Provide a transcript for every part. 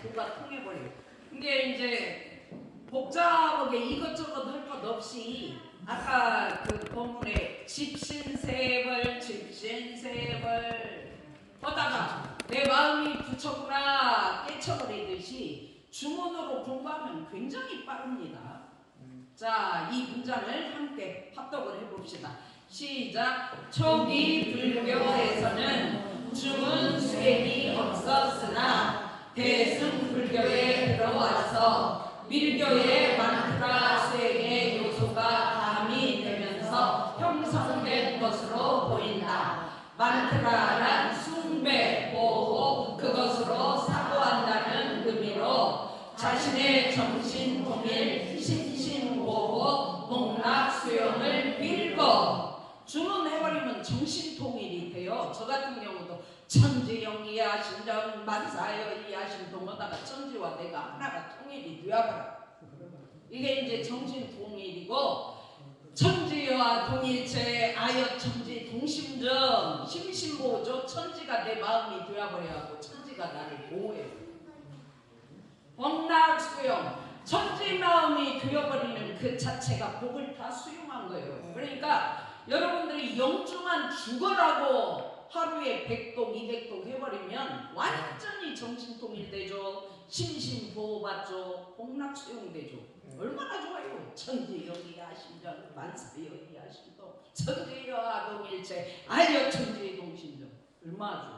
도가 통해버려요. 이게 이제 복잡하게 이것저것 할 것 없이 아까 그 본문에 집신세벌 하다가 내 마음이 부처구나 깨쳐버리듯이 주문으로 공부하면 굉장히 빠릅니다. 자, 이 문장을 함께 합독을 해봅시다. 시작. 초기 불교에서는 주문 수행이 없었으나 대승불교에 들어와서 밀교의 만트라 수행의 요소가 가미 되면서 형성된 것으로 보인다. 만트라란 숭배, 보호, 그것으로 사고한다는 의미로 자신의 정신 통일, 심신 보호, 복락 수용을 빌고 주문해버리면 정신 통일이 돼요. 저 같은 경우도 천지영이 하신정 만사여이 하신동 하다가 천지와 내가 하나가 통일이 되어버려. 이게 이제 정신 통일이고, 천지와 동일체 아여 천지 동심정 심심보조. 천지가 내 마음이 되어버려갖고 천지가 나를 보호해요. 복락 수용, 천지 마음이 되어버리는 그 자체가 복을 다 수용한 거예요. 그러니까 여러분들이 영주만 죽어라고 하루에 100동 200동 해버리면 완전히 정신통일되죠. 심심보호받죠. 복락 수용되죠. 얼마나 좋아요. 천지영이 하신정 만사여이 하신동 천지여하 동일체 아여 천지의 동심정. 얼마나 좋아.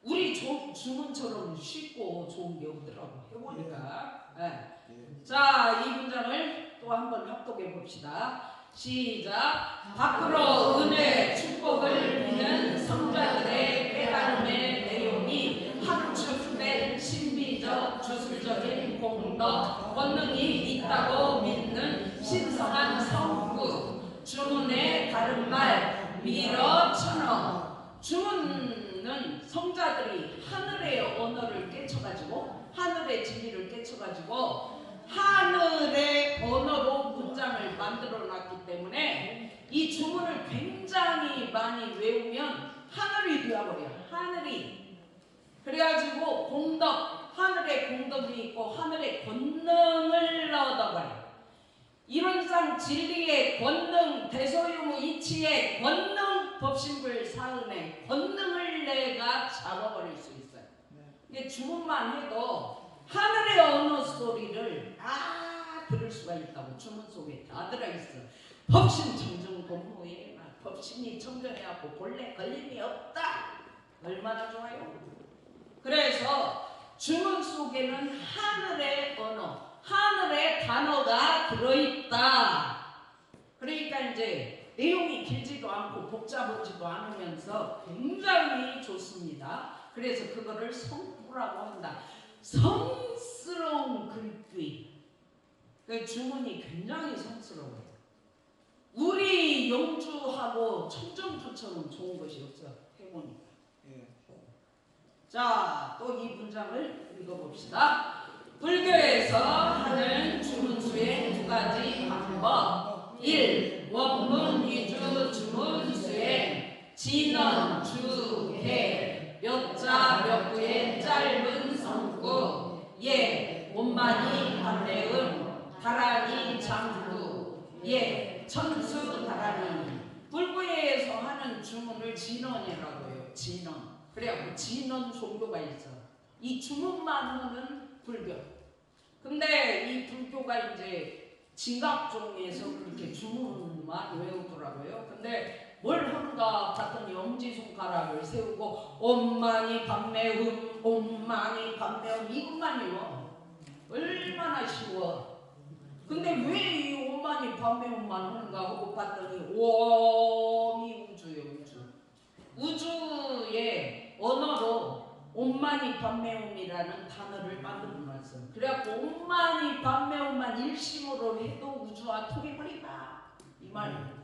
우리 주문처럼 쉽고 좋은 게 없더라고 해보니까. 네. 자, 이 문장을 또 한번 합독해 봅시다. 시작. 밖으로 은혜 축복을 믿는 성자들의 깨달음의 내용이 함축된 신비적 주술적인 공덕 권능이 있다고 믿는 신성한 성구. 주문의 다른 말 밀어천어. 주문은 성자들이 하늘의 언어를 깨쳐가지고 하늘의 진리를 깨쳐가지고 하늘의 언어로 문장을 만들어 놨기 때문에 이 주문을 굉장히 많이 외우면 하늘이 되어버려요. 하늘이. 그래가지고 공덕, 하늘의 공덕이 있고 하늘의 권능을 얻어버려요. 이론상 진리의 권능, 대소유무 이치의 권능, 법신불 사음의 권능을 내가 잡아버릴 수 있어요. 이게 주문만 해도 하늘의 언어 소리를 다 들을 수가 있다고. 주문 속에 다 들어있어. 법신 청정 공무에 법신이 청정해갖고 본래 걸림이 없다. 얼마나 좋아요. 그래서 주문 속에는 하늘의 언어, 하늘의 단어가 들어있다. 그러니까 이제 내용이 길지도 않고 복잡하지도 않으면서 굉장히 좋습니다. 그래서 그거를 성부라고 한다. 성스러운 글귀. 그 주문이 굉장히 성스러워요. 우리 영주하고 청정주처럼 좋은 것이 없어. 해보니까. 자, 또 이 문장을 읽어봅시다. 불교에서 하는 주문수의 두 가지 방법. 1. 원문 위주 주문수행. 진언 주해. 몇 자 몇 구의 짧은 성구. 예. 원만이 반례음. 다란이 장구. 예. 천수 다란이. 불교에서 하는 주문을 진언이라고 해요. 진언. 그래갖고 진언 종교가 있어. 이 주문만 하는 불교. 근데 이 불교가 이제 진각종에서 그렇게 주문만 외우더라고요. 근데 뭘 하는가 봤더니 엄지손가락을 세우고 엄마니 밤매음 엄마니 밤매음 이것만 외워. 얼마나 쉬워. 근데 왜 이 엄마니 밤매음만 하는가 하고 봤더니 옴이 우주예요. 우주의 언어로 옴마니 밤매움이라는 단어를 만들어놨어요. 그래갖고 옴마니 밤매움만 일심으로 해도 우주와 통해버린다 이 말이에요.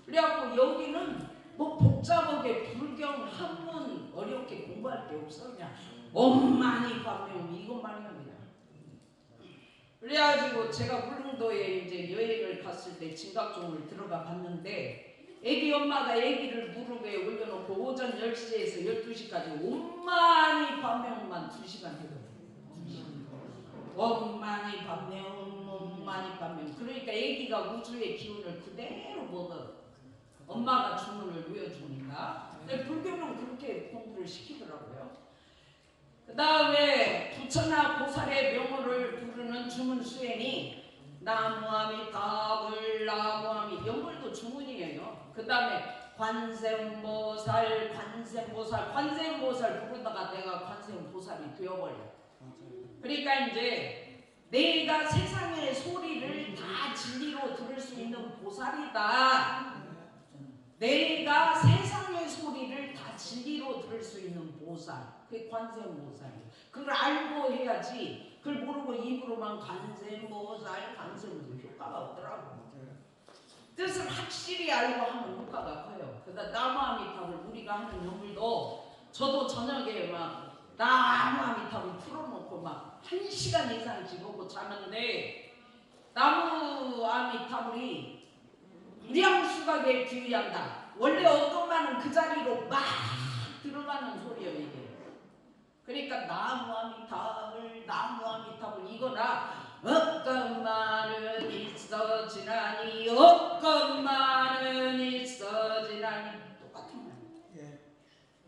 그래갖고 여기는 뭐 복잡하게 불경 한문 어렵게 공부할 게 없어. 그냥 옴마니 밤매움 이것만이야 그냥. 그래가지고 제가 울릉도에 이제 여행을 갔을 때 진각종을 들어가 봤는데 애기 엄마가 애기를 무릎에 올려놓고 오전 10시에서 12시까지 온만이 밤매움만 2시간 해요. 원만히 밤매움 원만히 밤매움. 그러니까 애기가 우주의 기운을 그대로 먹어. 엄마가 주문을 외워주니까. 근데 불교는 그렇게 공부를 시키더라고요. 그 다음에 부처나 보살의 명호를 부르는 주문 수행이 나무아미타불 나무아미 명물도 주문이에요. 그 다음에 관세음보살 부르다가 내가 관세음보살이 되어버려. 그러니까 이제 내가 세상의 소리를 다 진리로 들을 수 있는 보살이다. 내가 세상의 소리를 다 진리로 들을 수 있는 보살, 그게 관세음보살이에요. 그걸 알고 해야지. 그걸 모르고 입으로만 관세음보살 효과가 없더라고. 뜻을 확실히 알고 하면 효과가 커요. 그러다 나무아미타불 우리가 하는 명물도 저도 저녁에 막 나무아미타불 풀어놓고 막 1시간 이상씩 하고 자는데 나무아미타불이 무량수각에 귀의한다. 원래 어떤만은 그 자리로 막 들어가는 소리예요 이게. 그러니까 나무아미타불 이거나 없건만은 있어지나니 없건만은 있어지나니 똑같은 말이에요.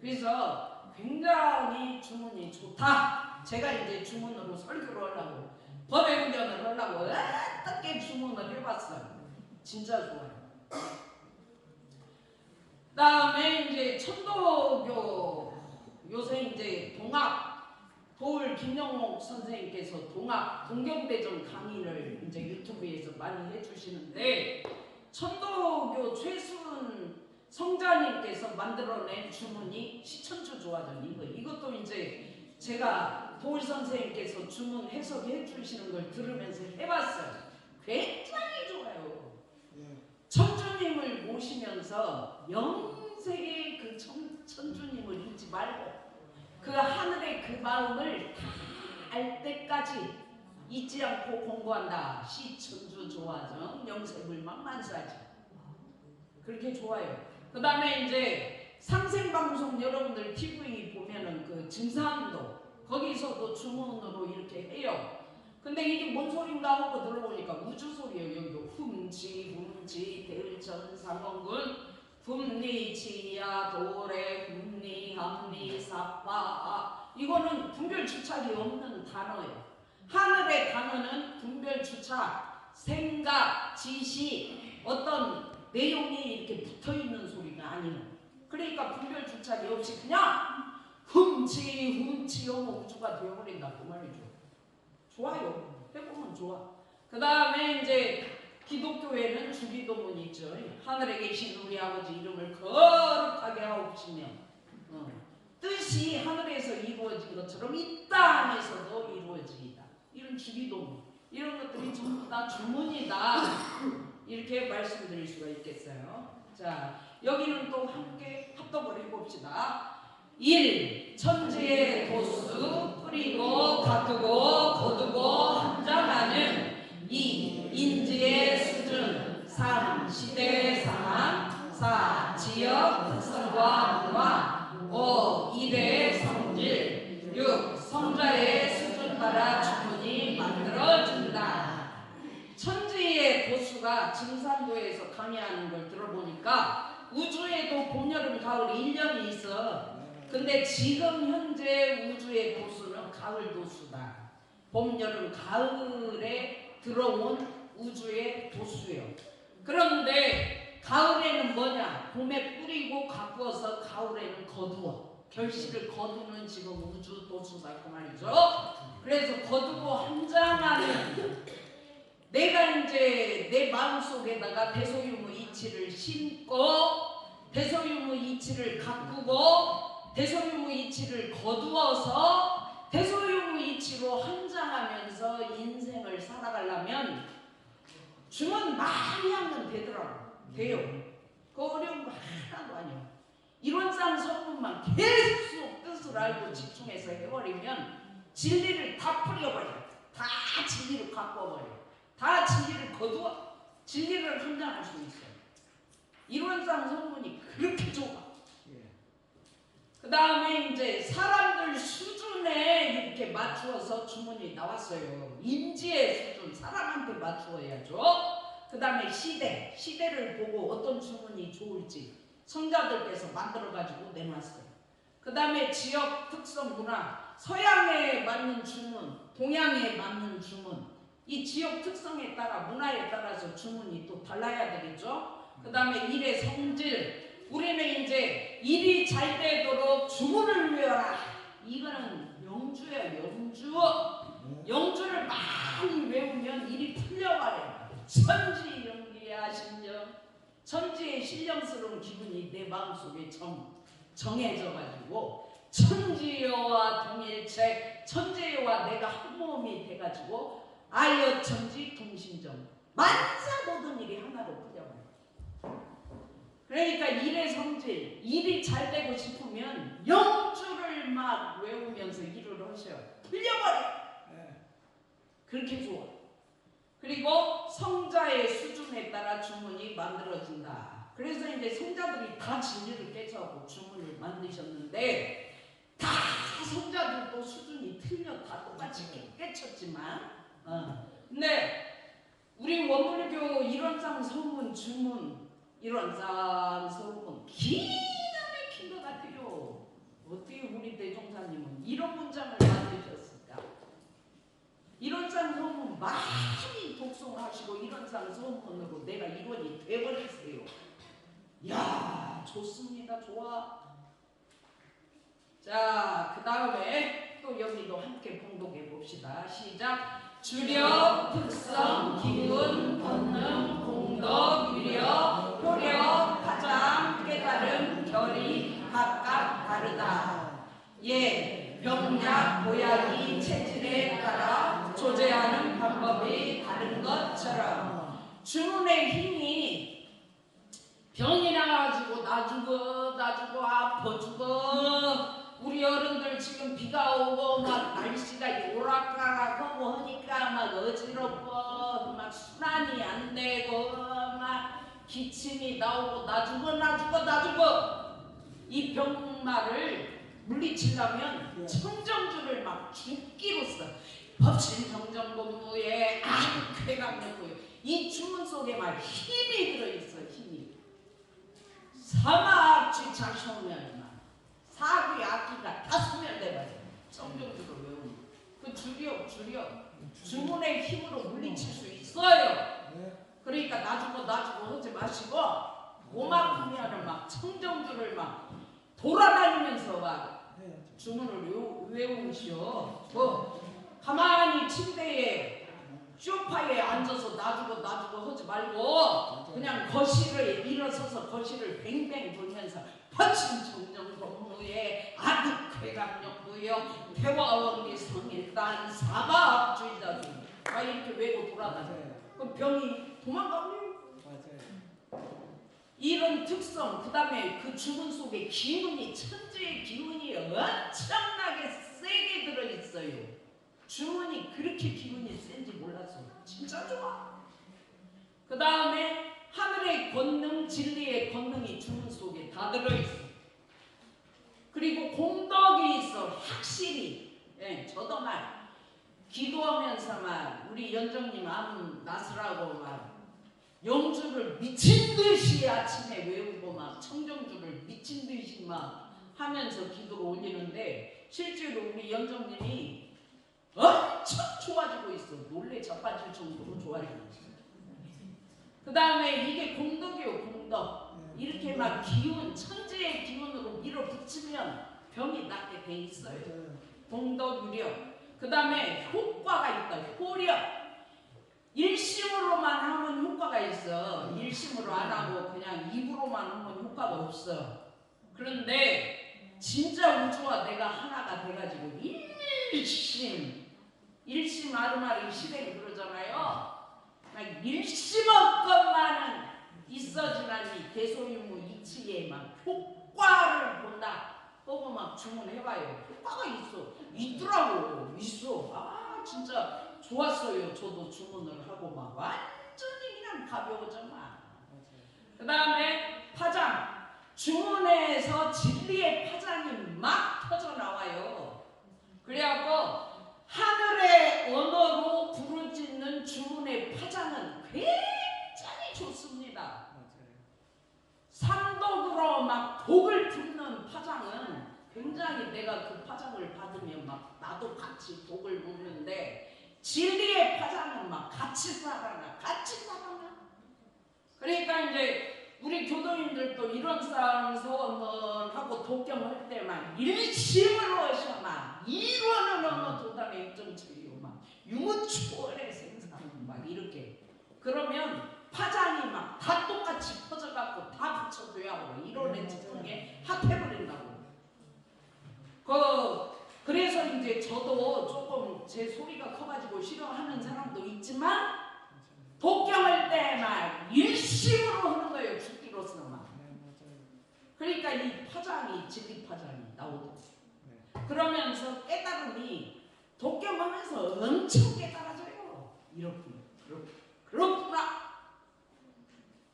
그래서 굉장히 주문이 좋다. 제가 이제 주문으로 설교를 하려고 법의 운전을 하려고 어떻게 주문을 해봤어요. 진짜 좋아요. 그 다음에 이제 천도교 요새 이제 도울 김영옥 선생님께서 동경대전 강의를 이제 유튜브에서 많이 해주시는데 천도교 최순 성자님께서 만들어낸 주문이 시천주 조화전 이것도 이제 제가 도울 선생님께서 주문 해석해 주시는 걸 들으면서 해봤어요. 굉장히 좋아요. 천주님을 모시면서 영생의 그 천주님을 잊지 말고 그 하늘의 그 마음을 다 알 때까지 잊지 않고 공부한다. 시천주 조화정 영세불망만사지. 그렇게 좋아요. 그 다음에 이제 상생방송 여러분들 TV 보면은 그 증산도 거기서도 주문으로 이렇게 해요. 근데 이게 뭔 소린가 하고 들어보니까 우주 소리예요. 여기도 훔치 대을전상원군 훔리치야 도래 훔리함리 사파. 이거는 분별주착이 없는 단어예요. 하늘의 단어는 분별주착, 생각, 지시, 어떤 내용이 이렇게 붙어있는 소리가 아니에요. 그러니까 분별주착이 없이 그냥 훔치 하고 우주가 되어버린다 그 말이죠. 좋아요. 해보면 좋아. 그 다음에 이제 기독교에는 주기도문이 있죠. 하늘에 계신 우리 아버지 이름을 거룩하게 하옵시며 뜻이 하늘에서 이루어진 것처럼 이 땅에서도 이루어지이다. 이런 주기도문, 이런 것들이 전부 다 주문이다. 이렇게 말씀드릴 수가 있겠어요. 자, 여기는 또 함께 합독을 해봅시다. 1. 천지의 도수 뿌리고 가꾸고 거두고 함장하는 2. 인지의 수준 3. 시대의 상황 4. 지역 특성과 문화 5. 일의 성질 6. 성자의 수준 따라 주문이 만들어진다. 천지의 도수가 증산도에서 강의하는 걸 들어보니까 우주에도 봄, 여름, 가을 1년이 있어. 근데 지금 현재 우주의 도수는 가을 도수다. 봄, 여름, 가을에 들어온 우주의 도수예요. 그런데 가을에는 뭐냐? 봄에 뿌리고 가꾸어서 가을에는 거두어. 결실을 거두는 지금 우주 도수다 그 말이죠. 그래서 거두고 함장하는 내가 이제 내 마음속에다가 대소유무 이치를 심고 대소유무 이치를 가꾸고 대소유무 이치를 거두어서 대소유무 이치로 함장하면서 인생을 살아가려면 주문 많이 하면 되더라고. 돼요. 그 어려운 거 하나도 아니에요. 이론상 성분만 계속 뜻을 알고 집중해서 해버리면 진리를 다 풀려버려. 다 진리로 바꿔버려. 다 진리를 거두어 진리를 함장할 수 있어요. 이론상 성분이 그렇게 좋아. 그 그 다음에 이제 사람들 수준에 이렇게 맞추어서 주문이 나왔어요. 인지의 수준, 사람한테 맞추어야죠. 그 다음에 시대를 보고 어떤 주문이 좋을지 성자들께서 만들어가지고 내놨어요. 그 다음에 지역 특성 문화, 서양에 맞는 주문, 동양에 맞는 주문, 이 지역 특성에 따라 문화에 따라서 주문이 또 달라야 되겠죠. 그 다음에 일의 성질, 우리는 이제 일이 잘 되도록 주문을 외워라. 이거는 영주야, 영주를 많이 외우면 일이 풀려버려요. 천지영리야 신령, 천지의 신령스러운 기분이 내 마음속에 정해져가지고 천지여와 동일체, 천지여와 내가 한 몸이 돼가지고 아여 천지 동심정, 만사 모든 일이 하나로 풀려버려요. 그러니까 일의 성질, 일이 잘 되고 싶으면 영주를 막 외우면서 일을 하셔요. 풀려버려. 그렇게 좋아. 그리고 성자의 수준에 따라 주문이 만들어진다. 그래서 이제 성자들이 다 진리를 깨쳐갖고 주문을 만드셨는데, 다 성자들도 수준이 틀려 다 똑같이 깨쳤지만, 근데 우리 원불교 일원상 서문 주문, 일원상 서문 기가 막힌 것 같아요. 어떻게 우리 대종사님은 이런 문장을 만드셨을까? 일원상 서문 많이 독송하시고 일원상 서문으로 내가 일원이 돼버렸어요. 이야, 좋습니다. 좋아. 자, 그 다음에 또 여기도 함께 봉독해 봅시다. 시작. 주력, 특성, 기운, 권능, 공덕, 유력, 효력, 파장, 깨달음, 결이 각각 다르다. 예, 병약, 보약이 체질에 따라 조제하는 방법이 다른 것처럼 주문의 힘이 병이 나가지고 나 죽어 아파 죽어. 우리 어른들 지금 비가 오고 막 날씨가 오락가락하고 하니까 막 어지럽고 막 순환이 안 되고 막 기침이 나오고 나 죽어. 이 병마를 물리치려면 청정주를 막 죽기로 써. 법신정정본무에 쾌강력고요. 이 주문 속에 막 힘이 들어있어. 힘이 사막지 자성면 사귀 악기가 다 소멸돼버려. 청정주를 외우면 그 주력 주문의 힘으로 물리칠 수 있어요. 그러니까 나 죽어 하지 마시고 고막하면은 막 청정주를 막 돌아다니면서 막 주문을 외우시오. 가만히 침대에 소파에 앉아서 나 죽어 하지 말고 그냥 거실을 일어서서 거실을 뱅뱅 돌면서 법신정정본무에 아득쾌강력무여 태화원리 성일단 사막주의자주 막 이렇게 외고 돌아다녀요. 그럼 병이 도망가고요. 이런 특성, 그 다음에 그 주문 속에 기운이, 천지의 기운이 엄청나게 세게 들어있어요. 주문이 그렇게 기운이 센지 몰랐어. 진짜 좋아. 그 다음에 하늘의 권능, 진리의 권능이 주문 속에 다 들어있어. 그리고 공덕이 있어. 확실히. 저도 막 기도하면서 막 우리 연정님 암 나스라고 막 영주를 미친듯이 아침에 외우고 막 청정주를 미친듯이 막 하면서 기도를 올리는데 실제로 우리 연정님이 엄청 좋아지고 있어. 놀래 자빠질 정도로 좋아지고 있어. 그 다음에 이게 공덕이요. 공덕. 이렇게 막 기운, 천지의 기운으로 밀어붙이면 병이 낫게 돼 있어요. 공덕, 유력. 그 다음에 효과가 있다. 효력. 일심으로만 하면 효과가 있어. 일심으로 안 하고 그냥 입으로만 하면 효과가 없어. 그런데 진짜 우주와 내가 하나가 돼가지고 일심 아르마리 시대를 그러잖아요. 일심없건만은 있어지나니 대소유무 이치에 막 효과를 본다. 보고 막 주문해봐요. 효과가 있더라고. 있어. 아 진짜 좋았어요. 저도 주문을 하고 막 완전히 그냥 가벼워져 막. 그 다음에 파장. 주문에서 진리의 파장이 막 터져나와요. 그래갖고 하늘의 언어로 부르짖는 주문의 파장은 굉장히 좋습니다. 상독으로 막 복을 듣는 파장은 굉장히 내가 그 파장을 받으면 막 나도 같이 복을 누리는데, 진리의 파장은 막 같이 살아라. 그러니까 이제 우리 교도님들도 이런 싸움서 하고 독경할 때만 일심으로 하셔. 이루어는 어느 도단의 입정처리요. 막 유무초월의 생사는 막 이렇게. 그러면 파장이 막 다 똑같이 퍼져갖고 다 붙여줘야 하고 이론의 지성에 합해버린다고. 그래서 이제 저도 조금 제 소리가 커가지고 싫어하는 사람도 있지만 독경할 때 막 일심으로 하는 거예요. 죽기로서만. 그러니까 이 파장이 진리 파장이 나오고 그러면서 깨달음이 독경하면서 엄청 깨달아져요. 그렇구나.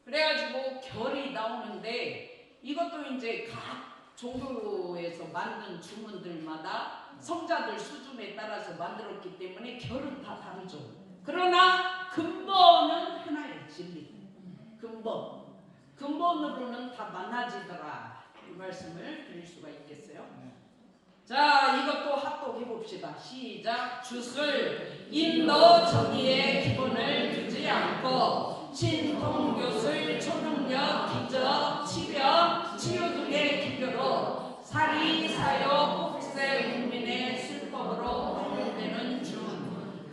그래가지고 결이 나오는데 이것도 이제 각 종교에서 만든 주문들마다 성자들 수준에 따라서 만들었기 때문에 결은 다 다르죠. 그러나 근본은 하나예요. 진리. 근본으로는 다 만나지더라. 이 말씀을 드릴 수가 있겠어요. 자, 이것도 합독해 봅시다. 시작. 주술 인도 정의의 기본을 두지 않고 신통교술 초능력 기적 치명 치유 등의 기교로 사리 사욕 복세 국민의 술법으로 활용되는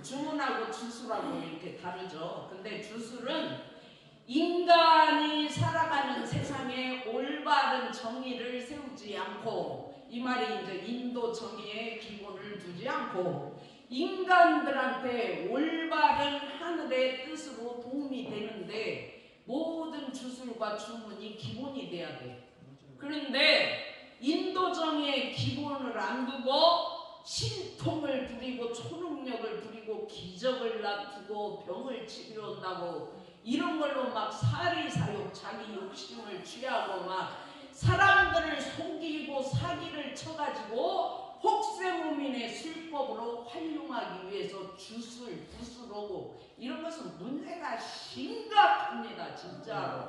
주문하고 주술하고 이렇게 다르죠. 근데 주술은 인간이 살아가는 세상에 올바른 정의를 세우지 않고, 이 말이 이제 인도 정의의 기본을 두지 않고 인간들한테 올바른 하늘의 뜻으로 도움이 되는데 모든 주술과 주문이 기본이 돼야 돼. 그런데 인도 정의의 기본을 안 두고 신통을 부리고 초능력을 부리고 기적을 놔두고 병을 치료한다고 이런 걸로 막 사리사욕 자기 욕심을 취하고 막 사람들을 속이고 사기를 쳐가지고 혹세무민의 술법으로 활용하기 위해서 주술, 구술하고 이런 것은 문제가 심각합니다. 진짜로.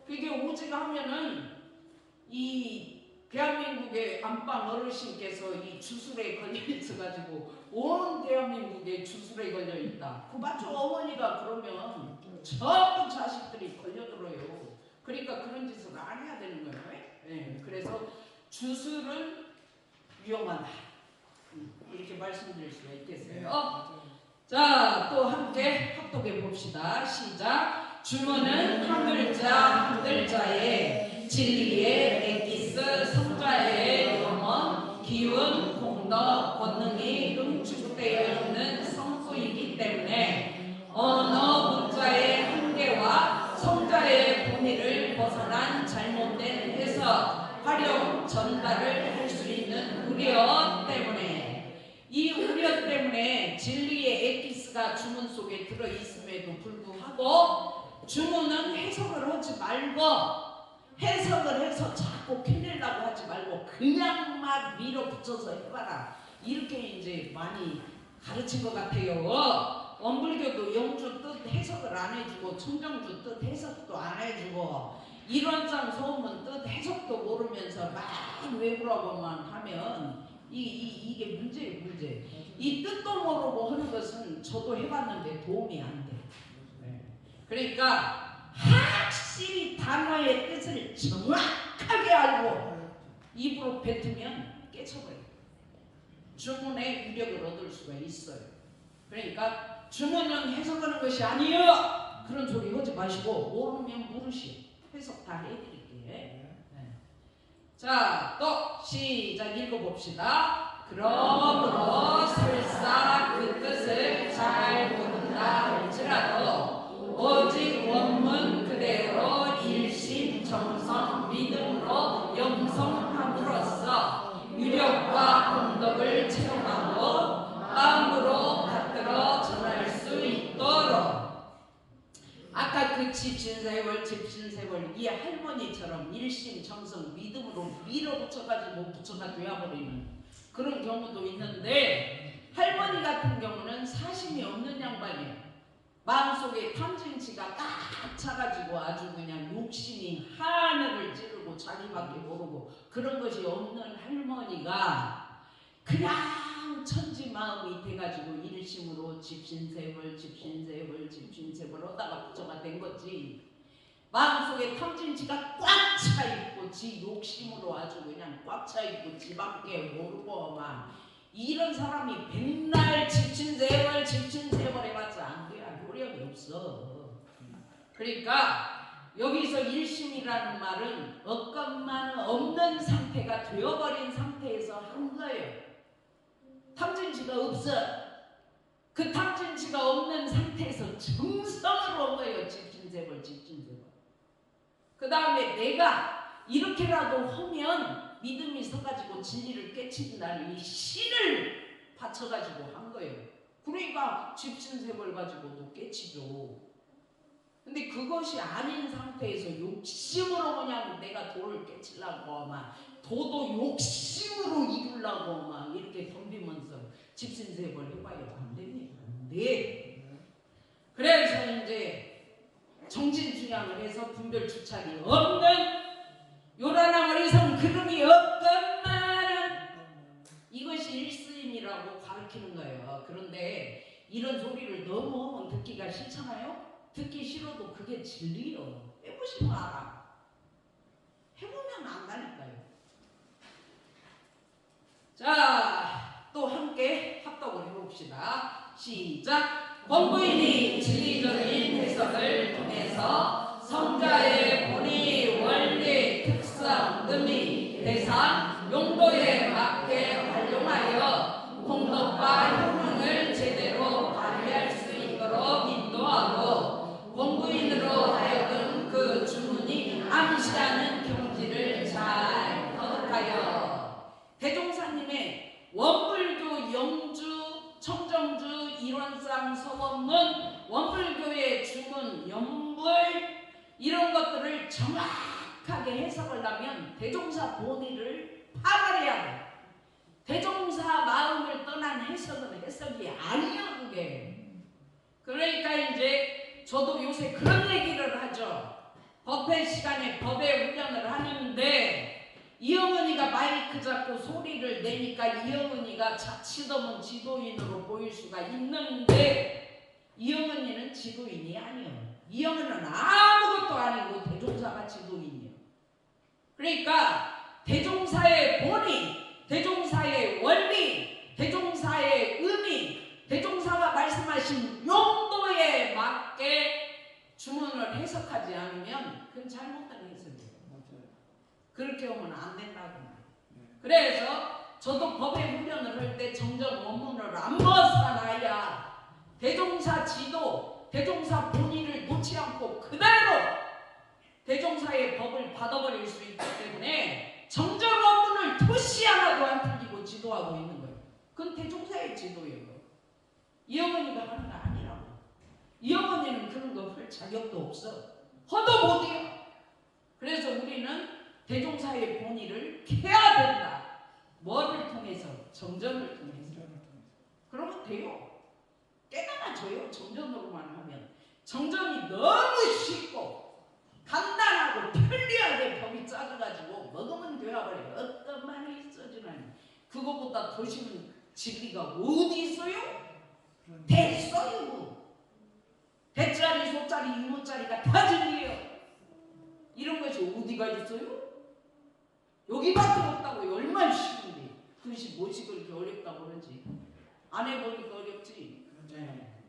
그게 오직 하면은 이 대한민국의 안방 어르신께서 이 주술에 걸려 있어가지고 온 대한민국에 주술에 걸려 있다. 그 맞죠? 어머니가 그러면 전부 자식들이 걸려들어요. 그러니까 그런 짓을 안 해야 되는 거예요. 네. 그래서 주술은 위험하다. 이렇게 말씀드릴 수가 있겠어요. 자, 또 함께 합독해 봅시다. 시작. 주문은 한 글자에 진리의 엑기스 성자의 영혼 기운 공덕 권능이 응축되어 있는 성수이기 때문에 어느 문자의 한계와 성자의 본의를 벗어난 잘못된 해석 활용 전달을 할 수 있는 우려 때문에, 이 우려 때문에 진리의 엑기스가 주문 속에 들어있음에도 불구하고 주문은 해석을 하지 말고, 해석을 해서 자꾸 캐내려고 하지 말고 그냥 막 밀어붙여서 해봐라. 이렇게 이제 많이 가르친 것 같아요. 원불교도 영주 뜻 해석을 안 해주고 청정주 뜻 해석도 안 해주고 이론상 소문 뜻 해석도 모르면서 막 외우라고만 하면 이게 문제예요. 문제. 이 뜻도 모르고 하는 것은 저도 해봤는데 도움이 안 돼. 그러니까 확실히 단어의 뜻을 정확하게 알고 입으로 뱉으면 깨쳐버려요. 주문의 위력을 얻을 수가 있어요. 그러니까 주문은 해석하는 것이 아니에요. 그런 소리 하지 마시고 모르면 모르시. 해석 다 해드릴게. 자, 또 시작 읽어봅시다. 그러므로 설사 그 뜻을 잘 모른다 할지라도 오직 원문 그대로 일심정성 믿음으로 영성함으로써 유력과 공덕을 체험하고 마음으로 받들어 전할 수 있도록, 아까 그 집신세월 집신세월 이 할머니처럼 일심정성 믿음으로 밀어붙여가지고 부처가 되어버리는 그런 경우도 있는데, 할머니 같은 경우는 사심이 없는 양반이에요. 마음속에 탐진치가 꽉 차가지고 아주 그냥 욕심이 하늘을 찌르고 자기밖에 모르고 그런 것이 없는 할머니가 그냥 천지 마음이 돼가지고 일심으로 집신세월 집신세월 집신세월 하다가 부처가 된 거지. 마음속에 탐진치가 꽉 차있고 지 욕심으로 아주 그냥 꽉 차있고 지밖에 모르고 막 이런 사람이 백날 집신세월 집신세월 해봤자 안 돼. 효력이 없어. 그러니까 여기서 일심이라는 말은 어것만 없는 상태가 되어버린 상태에서 한 거예요. 탐진치가 없어. 그 탐진치가 없는 상태에서 정성으로 온 거예요. 집신세월 집신세월. 그 다음에 내가 이렇게라도 하면 믿음이 서가지고 진리를 깨친다는 이 신을 바쳐가지고 한 거예요. 그러니까 집신세월 가지고도 깨치죠. 근데 그것이 아닌 상태에서 욕심으로 그냥 내가 도를 깨치려고 막 도도 욕심으로 이루려고 막 이렇게 덤비면서 집신세월 해봐요. 안 됩니다. 안 돼. 그래서 이제 정진중양을 해서 분별주착이 없는 요란한 어리석 그름이 없건만은 이것이 일스임이라고 가르치는 거예요. 그런데 이런 소리를 너무 하면 듣기가 싫잖아요. 듣기 싫어도 그게 진리요. 해보시면 알아. 해보면 안다니까요. 자, 또 함께 합독을 해봅시다. 시작. 권부인이 진리적인 해석을 통해서 성자의 본의, 원리, 특성, 의미, 대상, 용도에 맞게 활용하여 공덕과 효능을 제대로 발휘할 수 있도록 인도하고, 권부인으로 하여금 그 주문이 암시하는 경지를 잘 터득하여 대종사님의 원불교 영주 청정주 일원상 서원문 원불교의 주문 연불 이런 것들을 정확하게 해석을 하면 대종사 본의를 파악해야 돼. 대종사 마음을 떠난 해석은 해석이 아니야 그게. 그러니까 이제 저도 요새 그런 얘기를 하죠. 법회 시간에 법회 훈련을 하는데 이영은이가 마이크 잡고 소리를 내니까 이영은이가 자칫하면 지도인으로 보일 수가 있는데 이영은이는 지도인이 아니에요. 이영은은 아무것도 아니고 대종사가 지도인이에요. 그러니까 대종사의 본의, 대종사의 원리, 대종사의 의미, 대종사가 말씀하신 용도에 맞게 주문을 해석하지 않으면 그건 잘못된 해석이에요. 그렇게 오면 안 된다고. 그래서 저도 법회 훈련을 할 때 정전 원문을 안 벗어나야 대종사 지도, 대종사 본의를 놓지 않고 그대로 대종사의 법을 받아버릴 수 있기 때문에 정전 원문을 토시 하나도 안 틀리고 지도하고 있는 거예요. 그건 대종사의 지도예요. 이영은이가 하는 거 아니라고. 이영은이는 그런 거 할 자격도 없어. 허도 못해요. 그래서 우리는 대종사의 본의를 캐야 된다. 뭐를 통해서? 정전을 통해서. 그러면 돼요. 깨달아져요. 정전으로만 하면. 정전이 너무 쉽고 간단하고 편리하게 법이 짜져가지고 먹으면 되어버려요. 어떤 말이 있어지나니 그거보다 더 쉬운 진리가 어디 있어요? 됐어요. 대짜리, 소짜리, 유모짜리가 다 진리예요. 이런 것이 어디가 있어요? 여기밖에 없다고. 얼마나 쉬운데 그것이 뭐지 그렇게 어렵다고 그러지. 안 해보니까 어렵지. 네.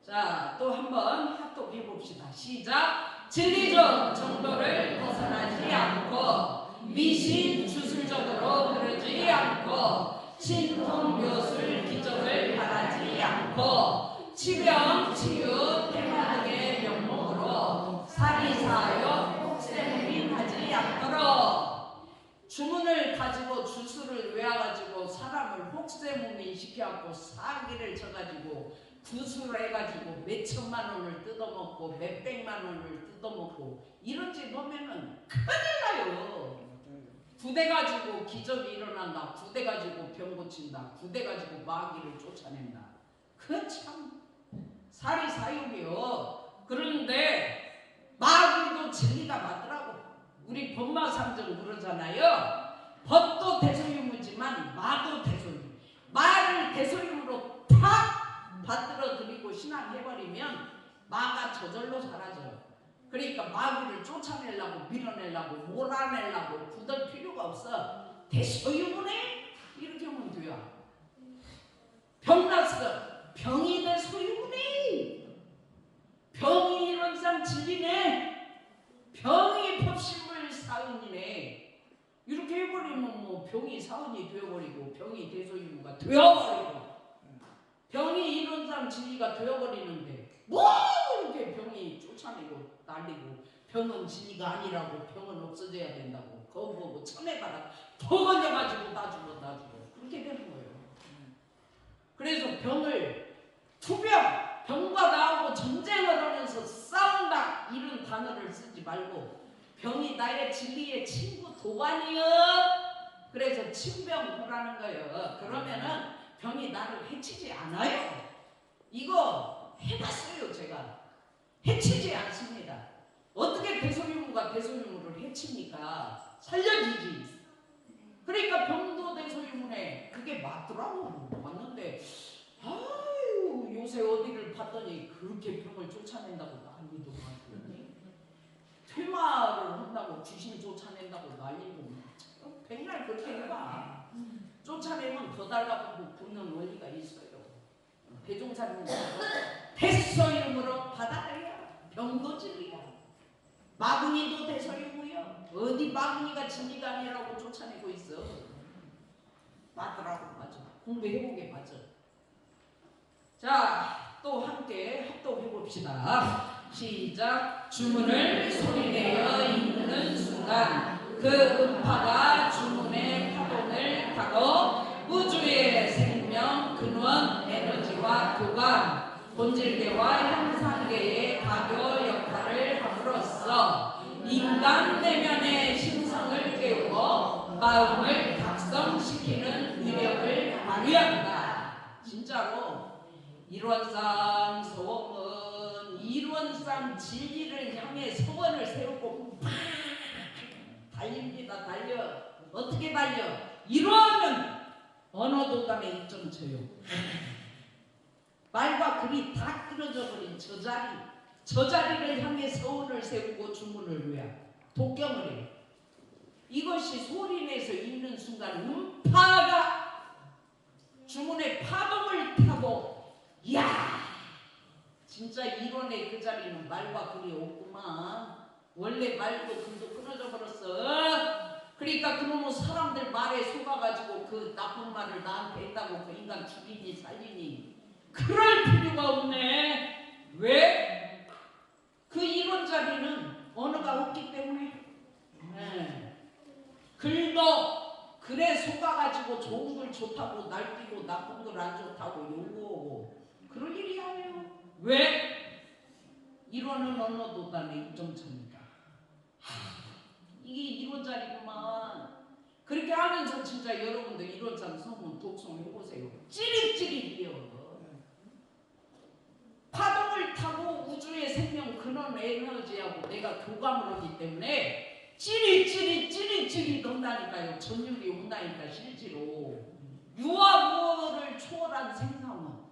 자, 또 한번 합독해 봅시다. 시작. 진리적 정도를 벗어나지 않고 미신 주술적으로 그러지 않고 신통묘술 기적을 바라지 않고 치명 치유 태만하게 명목으로 사리사욕 혹세무림하지 않도록 주문을 가지고 주술을 외워가지고 사람을 혹세무민 시켜갖고 사기를 쳐가지고 구술을 해가지고 몇 천만 원을 뜯어먹고 몇 백만 원을 뜯어먹고 이런 집 보면은 큰일 나요. 부대 가지고 기적이 일어난다. 부대 가지고 병 고친다. 부대 가지고 마귀를 쫓아낸다. 그 참 사리사욕이요. 그런데 마귀도 진리가 맞더라고. 우리 법마상정 그러잖아요. 법도 대소유무지만 마도 대소유. 마를 대소유로 탁 받들어들이고 신앙해버리면 마가 저절로 사라져요. 그러니까 마귀를 쫓아내려고 밀어내려고 몰아내려고 굳을 필요가 없어. 대소유무네 이렇게 하면 돼요. 병났어. 병이 내 소유무네. 병이 이런상 진리네. 병이 법신물 사은이네. 이렇게 해버리면 뭐 병이 사은이 되어버리고 병이 대소유무가 되어버리고 병이 이런상 진리가 되어버리는데 뭐 이렇게 병이 쫓아내고 날리고 병은 진리가 아니라고 병은 없어져야 된다고 그거 보고 천에다가 더 걸려가지고 놔주고 그렇게 되는 거예요. 그래서 병을 투병 병과 나하고 전쟁을 하면서 싸운다 이런 단어를 쓰지 말고 병이 나의 진리의 친구 도반이여. 그래서 친병호라는 거예요. 그러면은 병이 나를 해치지 않아요. 이거 해봤어요. 제가 해치지 않습니다. 어떻게 대소유무가 대소유무를 해칩니까? 살려주지. 그러니까 병도 대소유무네. 그게 맞더라고. 맞는데 아유 요새 어디를 봤더니 그렇게 병을 쫓아낸다고 난리도 많고 퇴마를 한다고 귀신 쫓아낸다고 난리도 많고 백날 그렇게 해봐. 쫓아내면 더 달라고 붙는 원리가 있어요. 대종사님 대소유무로 받아들여. 병도 진리야. 마귀니도 대소유무야. 어디 마귀니가 진리가 아니라고 쫓아내고 있어. 맞더라고. 맞아. 공부해보게 맞아. 자, 또 함께 합독해봅시다. 시작. 주문을 소리내어 읽는 순간 그 음파가 주문의 파동을 타고 우주의 생명, 근원, 에너지와 교감, 본질계와 형상계의 가교 역할을 함으로써 인간 내면의 신성을 깨우고 마음을 각성시키는 위력을 발휘한다. 진짜로 일원상 소원은 일원상 진리를 향해 소원을 세우고 팍 달립니다. 달려. 어떻게 달려? 일원은 언어도담에 입점 쳐요. 말과 글이 다 끊어져 버린 저 자리를 향해 소원을 세우고 주문을 외워 독경을 해요. 이것이 소리내서 읽는 순간 음파가 주문의 파동을 타고 이야 진짜 이론의 그 자리는 말과 글이 없구만. 원래 말도 글도 끊어져 버렸어. 그러니까 그놈의 사람들 말에 속아가지고 그 나쁜 말을 나한테 했다고 그 인간 죽이니 살리니 그럴 필요가 없네. 왜? 그 이론 자리는 언어가 없기 때문에. 글도 글에 속아가지고 좋은 글 좋다고 날뛰고 나쁜 글 안 좋다고 욕하고 그럴 일이 아니에요. 왜? 이론은 언어도단의 입점처니까. 이게 이론 자리구만. 그렇게 하면서 진짜 여러분들 이론상 성문 독송 해보세요. 찌릿찌릿이요. 파동을 타고 우주의 생명 근원 에너지하고 내가 교감을 하기 때문에 찌릿찌릿 온다니까요. 전율이 온다니까 실제로. 유와 무어를 초월한 생사문.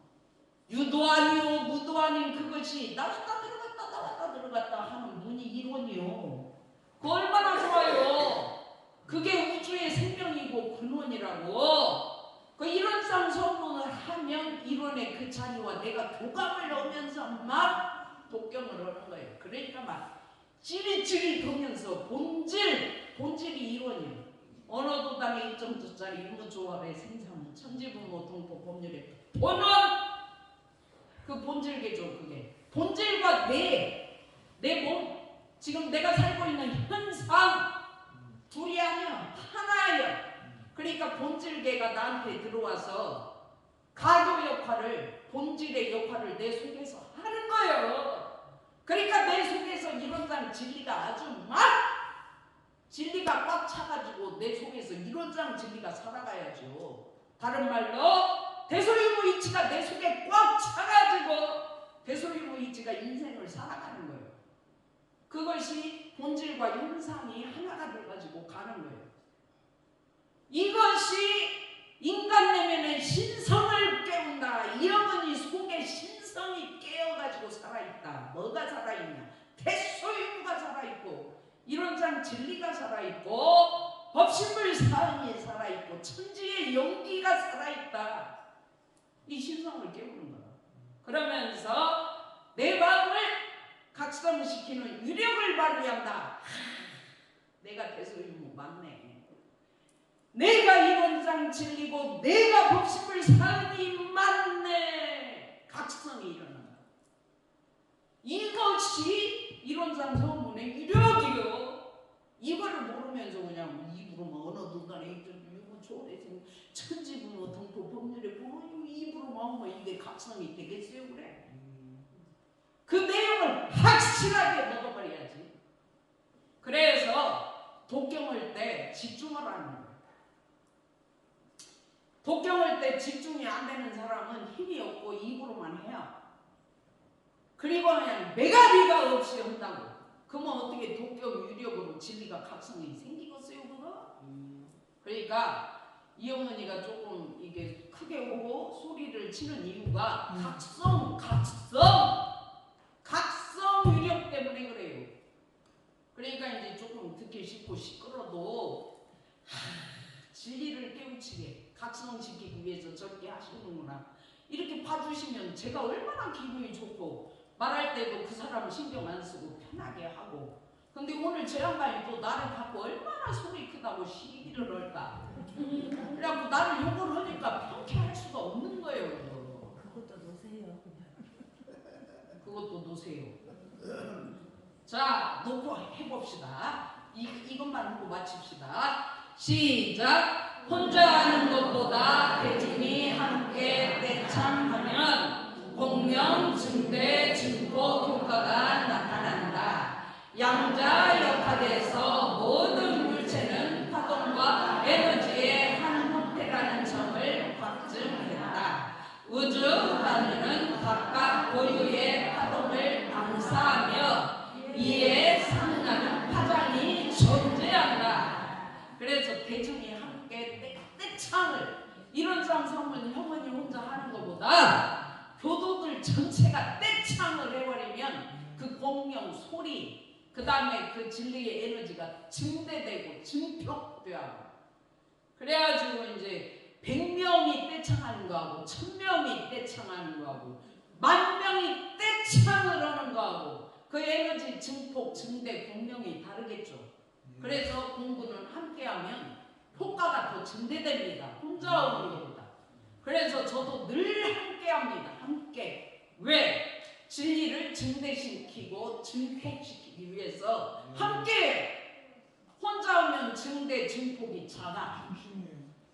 유도 아니요 무도 아닌 그것이 나왔다 들어갔다 하는 문이 이론이요. 그 얼마나 좋아요. 그게 우주의 생명이고 근원이라고. 그 이론상 소문을 하면 이론의 그 자리와 내가 교감을 넣으면서 막 독경을 하는 거예요. 그러니까 막 찌릿찌릿 하면서 본질이 이론이에요. 언어도담의 1.2짜리 인문조합의 생산은 천지부모 동포 법률의 본원 그 본질계죠. 그게 본질과 내 몸 지금 내가 살고 있는 현상 둘이 아니야 하나야. 그러니까 본질계가 나한테 들어와서 가교 역할을 본질의 진리의 역할을 내 속에서 하는 거예요. 그러니까 내 속에서 이론상 진리가 아주 막 진리가 꽉 차가지고 내 속에서 이론상 진리가 살아가야죠. 다른 말로 대소유무이치가 내 속에 꽉 차가지고 대소유무이치가 인생을 살아가는 거예요. 그것이 본질과 형상이 하나가 돼가지고 가는 거예요. 이것이 인간 내면의 신성을 깨운다. 이 어머니 속에 신성이 깨어가지고 살아있다. 뭐가 살아있냐? 대소유무가 살아있고 이론상 진리가 살아있고 법신물 사은이 살아있고 천지의 용기가 살아있다. 이 신성을 깨우는 거야. 그러면서 내 마음을 각성시키는 위력을 발휘한다. 내가 대소유무 맞네. 내가 이론상 진리고 내가 법신물 사은이 맞네. 각성이 일어난다. 이것이 이론상 서문의 위력이요. 이거를 모르면서 그냥 입으로만 어느 눈간에 이거 초래생 천지분호 등포 법률에 보면 입으로만 하면 이게 각성이 되겠어요? 그래? 그 내용을 확실하게 먹어버려야지. 그래서 독경할 때 집중을 하는 거예요. 독경할 때 집중이 안 되는 사람은 힘이 없고 입으로만 해요. 그리고 그냥 매가리가 없이 한다고. 그러면 어떻게 독경 유력으로 진리가 각성이 생기겠어요, 그거? 그러니까 이 어머니가 조금 이게 크게 오고 소리를 치는 이유가 각성 유력 때문에 그래요. 그러니까 이제 조금 듣기 싫고 시끄러도 진리를 깨우치게 각성시키기 위해서 저렇게 하시는구나. 이렇게 봐주시면 제가 얼마나 기분이 좋고 말할 때도 그 사람 신경 안 쓰고 편하게 하고. 근데 오늘 제 양반이 또 나를 갖고 얼마나 소리 크다고 시비를 할까. 그래갖고 나를 욕을 하니까 평쾌할 수가 없는 거예요. 그것도 놓으세요. 그것도 놓으세요. 자, 놓고 해봅시다. 이것만 하고 마칩시다. 시작. 혼자 하는 것보다 대중이 함께 떼창하면 공명, 증대, 증폭 효과가 나타난다. 양자역학에서 모든 물체는 파동과 에너지의 한 형태라는 점을 확증했다. 우주 바늘은 각각 고유의 파동을 방사하며 이에 상응하는 파장이 존재한다. 그래서 대중이 함께 떼창을 이론상 성문 형원이 혼자 하는 것보다 교도들 전체가 떼창을 해버리면 그 공명, 소리, 그 다음에 그 진리의 에너지가 증대되고 증폭되고 그래가지고 이제 100명이 떼창하는 거하고 1000명이 떼창하는 거하고 10,000명이 떼창을 하는 거하고 그 에너지 증폭, 증대, 공명이 다르겠죠. 그래서 공부는 함께하면 효과가 더 증대됩니다. 혼자 하는 것보다. 그래서 저도 늘 함께합니다. 함께. 왜? 진리를 증대시키고 증폭시키기 위해서 함께. 혼자 하면 증대, 증폭이 작아.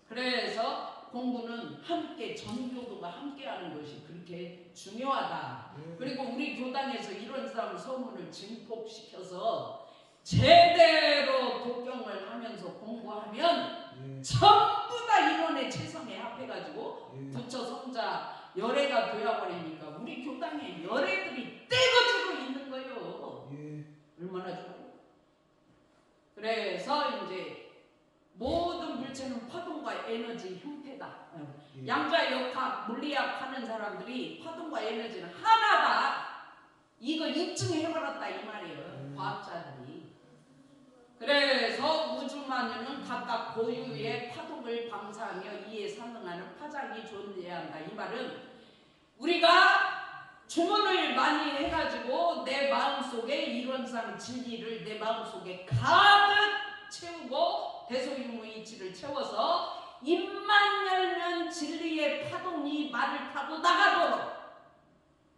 그래서 공부는 함께, 전교도가 함께하는 것이 그렇게 중요하다. 그리고 우리 교단에서 이런 사람 소문을 증폭시켜서 제대로 독경을 하면서 공부하면 전부 다 이론에 최선에 합해가지고 부처 성자 열애가 되어버리니까 우리 교단에 열애들이 떼거지로 있는 거예요. 얼마나 좋아요. 그래서 이제 모든 물체는 파동과 에너지 형태다. 양자역학, 물리학 하는 사람들이 파동과 에너지는 하나다. 이거 입증해버렸다 이 말이에요. 과학자들이. 그래서 우주만유는 각각 고유의 파동을 방사하며 이에 상응하는 파장이 존재한다. 이 말은 우리가 주문을 많이 해가지고 내 마음속에 이론상 진리를 내 마음속에 가득 채우고 대소유무이치를 채워서 입만 열면 진리의 파동이 말을 타고 나가도록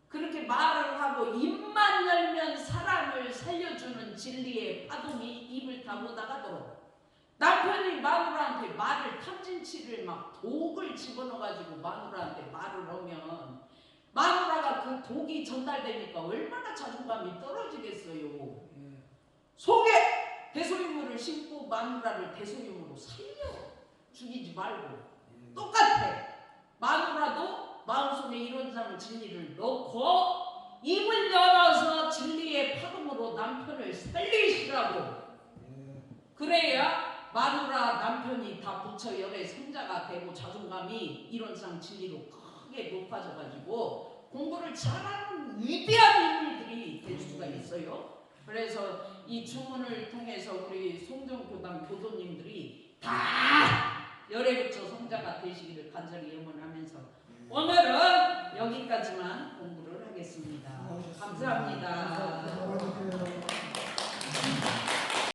그렇게 말을 하고 입만 열면 사람을 살려주는 진리의 파동이 입을 타고 나가도록 남편이 마누라한테 말을 탐진치를 막 독을 집어넣어가지고 마누라한테 말을 하면 마누라 독이 전달되니까 얼마나 자존감이 떨어지겠어요. 예. 속에 대소유물을 심고 마누라를 대소유물로 살려. 죽이지 말고. 똑같아. 마누라도 마음속에 이런 진리를 넣고 입을 열어서 진리의 파동으로 남편을 살리시라고. 그래야 마누라 남편이 다 부처 열의 성자가 되고 자존감이 이론상 진리로 크게 높아져가지고 공부를 잘하는 위대한 인물들이 될 수가 있어요. 그래서 이 주문을 통해서 우리 송정교당 교도님들이 다 열의 부처 성자가 되시기를 간절히 염원하면서 오늘은 여기까지만 공부를 하겠습니다. 감사합니다.